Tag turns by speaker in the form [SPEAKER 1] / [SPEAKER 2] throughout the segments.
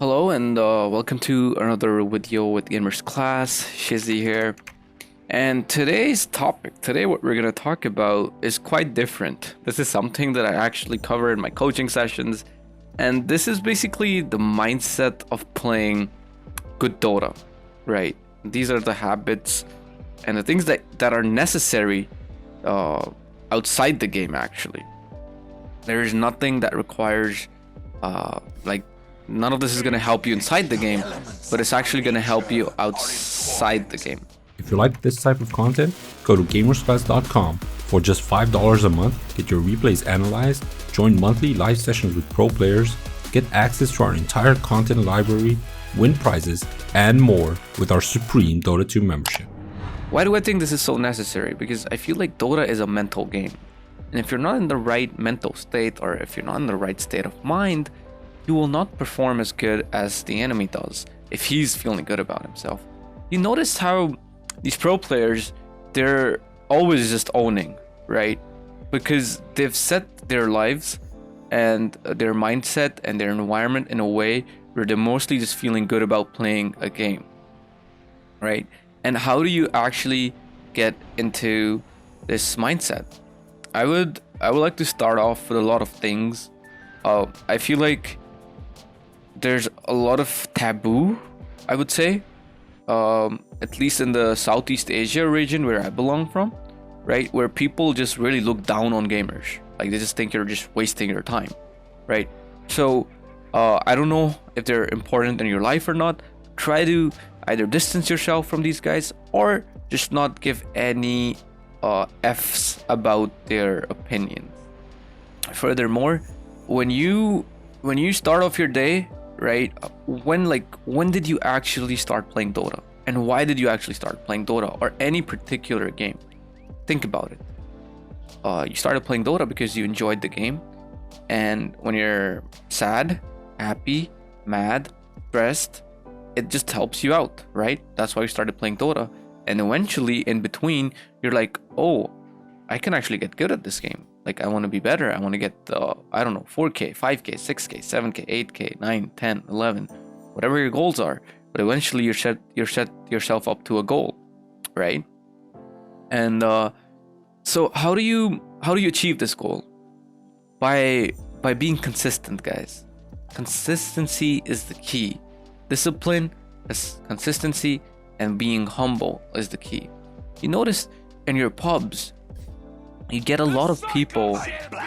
[SPEAKER 1] Hello and welcome to another video with Gamers Class. Shizzy here. And today's topic, what we're going to talk about is quite different. This is something that I actually cover in my coaching sessions. And this is basically the mindset of playing good Dota, right? These are the habits and the things that are necessary outside the game, actually. There is nothing that requires like none of this is going to help you inside the game, but it's actually going to help you outside the game.
[SPEAKER 2] If you like this type of content, go to gamersclass.com. For just $5 a month, get your replays analyzed, join monthly live sessions with pro players, get access to our entire content library, win prizes, and more with our supreme Dota 2 membership.
[SPEAKER 1] Why do I think this is so necessary? Because I feel like Dota is a mental game. And if you're not in the right mental state, or if you're not in the right state of mind, you will not perform as good as the enemy does if he's feeling good about himself. You notice how these pro players, they're always just owning, right? Because they've set their lives and their mindset and their environment in a way where they're mostly just feeling good about playing a game, right? And how do you actually get into this mindset? I would like to start off with a lot of things. I feel like there's a lot of taboo, I would say, at least in the Southeast Asia region where I belong from, right? Where people just really look down on gamers. Like they just think you're just wasting your time, right? So I don't know if they're important in your life or not. Try to either distance yourself from these guys or just not give any F's about their opinions. Furthermore, when you start off your day, right? When did you actually start playing Dota? And why did you actually start playing Dota or any particular game? Think about it. You started playing Dota because you enjoyed the game. And when you're sad, happy, mad, stressed, it just helps you out, right? That's why you started playing Dota. And eventually, in between, you're like, oh, I can actually get good at this game. Like, I want to be better. I want to get, 4K, 5K, 6K, 7K, 8K, 9, 10, 11, whatever your goals are. But eventually, you set yourself up to a goal, right? And so, how do you achieve this goal? By being consistent, guys. Consistency is the key. Discipline is consistency, and being humble is the key. You notice in your pubs, you get a lot of people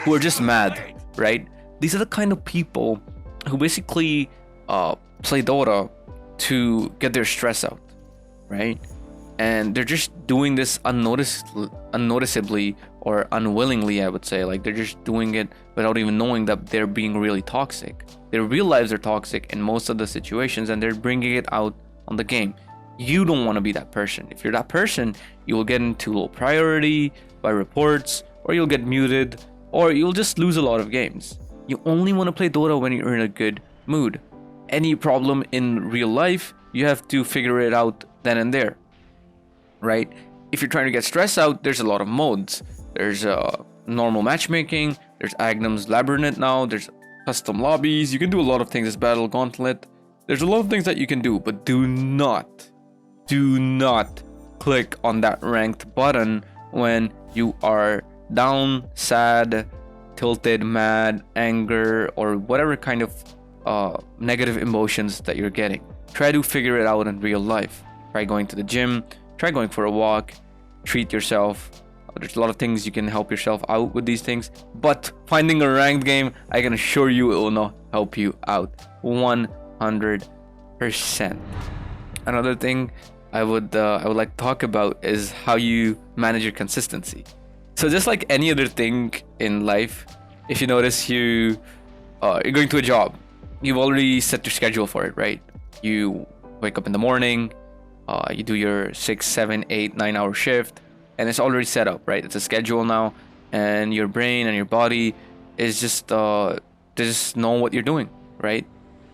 [SPEAKER 1] who are just mad, right? These are the kind of people who basically play Dota to get their stress out, right? And they're just doing this unnoticeably or unwillingly, I would say. Like they're just doing it without even knowing that they're being really toxic. They realize they're toxic in most of the situations and they're bringing it out on the game. You don't want to be that person. If you're that person, you will get into low priority by reports, or you'll get muted, or you'll just lose a lot of games. You only want to play Dota when you're in a good mood. Any problem in real life, you have to figure it out then and there, right? If you're trying to get stress out, there's a lot of modes. There's normal matchmaking, there's Agnum's Labyrinth now, there's custom lobbies. You can do a lot of things. There's Battle Gauntlet. There's a lot of things that you can do, but do not click on that ranked button when you are down, sad, tilted, mad, anger, or whatever kind of negative emotions that you're getting. Try to figure it out in real life. Try going to the gym, try going for a walk, treat yourself. There's a lot of things you can help yourself out with these things, but finding a ranked game, I can assure you it will not help you out 100%. Another thing I would like to talk about is how you manage your consistency. So just like any other thing in life, if you notice you're going to a job, you've already set your schedule for it, right? You wake up in the morning, you do your 6, 7, 8, 9 hour shift, and it's already set up, right? It's a schedule now, and your brain and your body is just they just know what you're doing, right?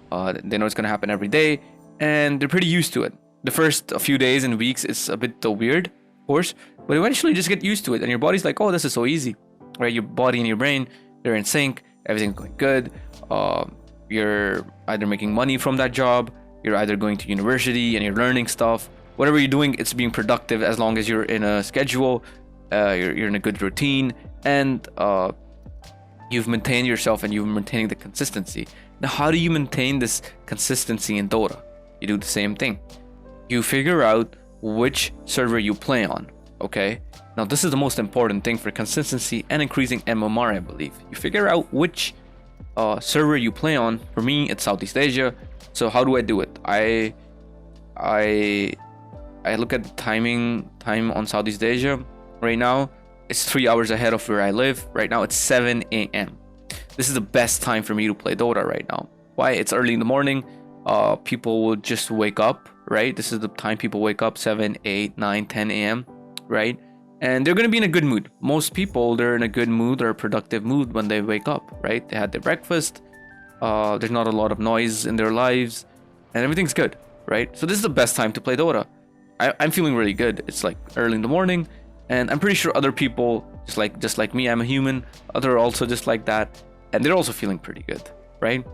[SPEAKER 1] They know it's gonna happen every day, and they're pretty used to it. The first few days and weeks it's a bit weird, of course, but eventually you just get used to it, and your body's like, oh, this is so easy, right? Your body and your brain, they're in sync, everything's going good. you're either making money from that job, you're either going to university and you're learning stuff. Whatever you're doing, it's being productive as long as you're in a schedule, you're in a good routine, and you've maintained yourself and you're maintaining the consistency. Now, how do you maintain this consistency in Dota? You do the same thing. You figure out which server you play on, okay? Now, this is the most important thing for consistency and increasing MMR, I believe. You figure out which server you play on. For me, it's Southeast Asia. So how do I do it? I look at the time on Southeast Asia. Right now, it's 3 hours ahead of where I live. Right now, it's 7 a.m. This is the best time for me to play Dota right now. Why? It's early in the morning. People will just wake up, right? This is the time people wake up, 7, 8, 9, 10 a.m., right? And they're going to be in a good mood. Most people, they're in a good mood or a productive mood when they wake up, right? They had their breakfast. There's not a lot of noise in their lives, and everything's good, right? So this is the best time to play Dota. I'm feeling really good. It's like early in the morning, and I'm pretty sure other people, just like me, I'm a human, are also just like that, and they're also feeling pretty good, right?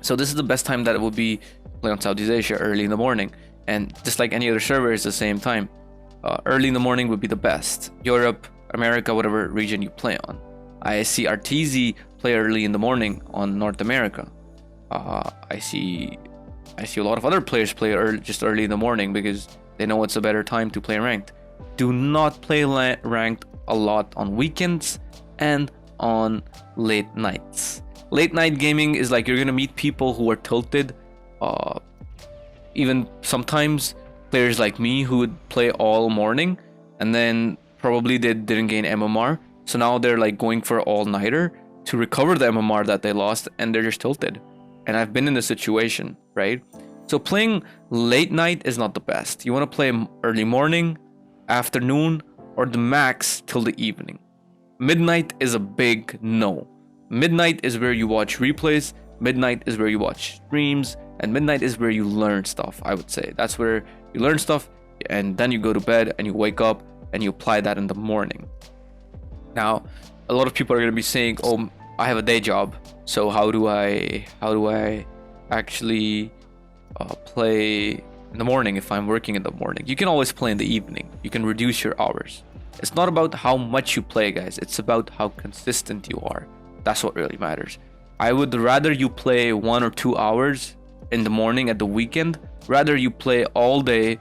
[SPEAKER 1] So this is the best time that it will be play on Southeast Asia, early in the morning, and just like any other server, it's the same time. Early in the morning would be the best. Europe, America, whatever region you play on. I see RTZ play early in the morning on North America. I see a lot of other players play just early in the morning because they know it's a better time to play ranked. Do not play ranked a lot on weekends and on late nights. Late night gaming is like you're gonna meet people who are tilted. Even sometimes players like me who would play all morning and then probably they didn't gain MMR. So now they're like going for all-nighter to recover the MMR that they lost, and they're just tilted. And I've been in this situation, right? So playing late night is not the best. You want to play early morning, afternoon, or the max till the evening. Midnight is a big no. Midnight is where you watch replays, midnight is where you watch streams, and midnight is where you learn stuff, I would say. That's where you learn stuff, and then you go to bed and you wake up and you apply that in the morning. Now, a lot of people are going to be saying, oh, I have a day job, so how do I actually play in the morning if I'm working in the morning? You can always play in the evening. You can reduce your hours. It's not about how much you play, guys. It's about how consistent you are. That's what really matters. I would rather you play 1 or 2 hours in the morning at the weekend, rather you play all day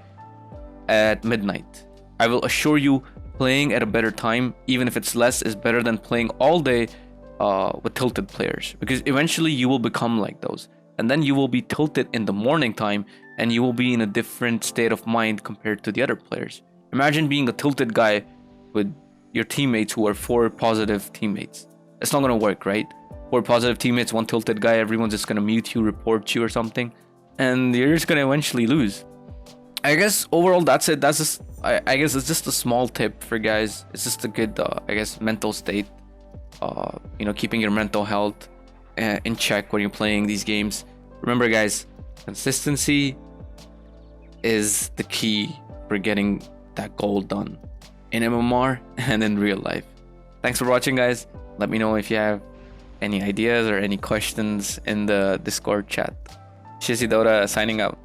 [SPEAKER 1] at midnight. I will assure you, playing at a better time, even if it's less, is better than playing all day with tilted players, because eventually you will become like those, and then you will be tilted in the morning time and you will be in a different state of mind compared to the other players. Imagine being a tilted guy with your teammates who are 4 positive teammates. It's not going to work, right? 4 positive teammates, 1 tilted guy, everyone's just going to mute you, report you or something, and you're just going to eventually lose. I guess overall that's it. That's just, I guess it's just a small tip for guys. It's just a good, mental state. Keeping your mental health in check when you're playing these games. Remember, guys, consistency is the key for getting that goal done in MMR and in real life. Thanks for watching, guys. Let me know if you have any ideas or any questions in the Discord chat. Shizzy Dota signing out.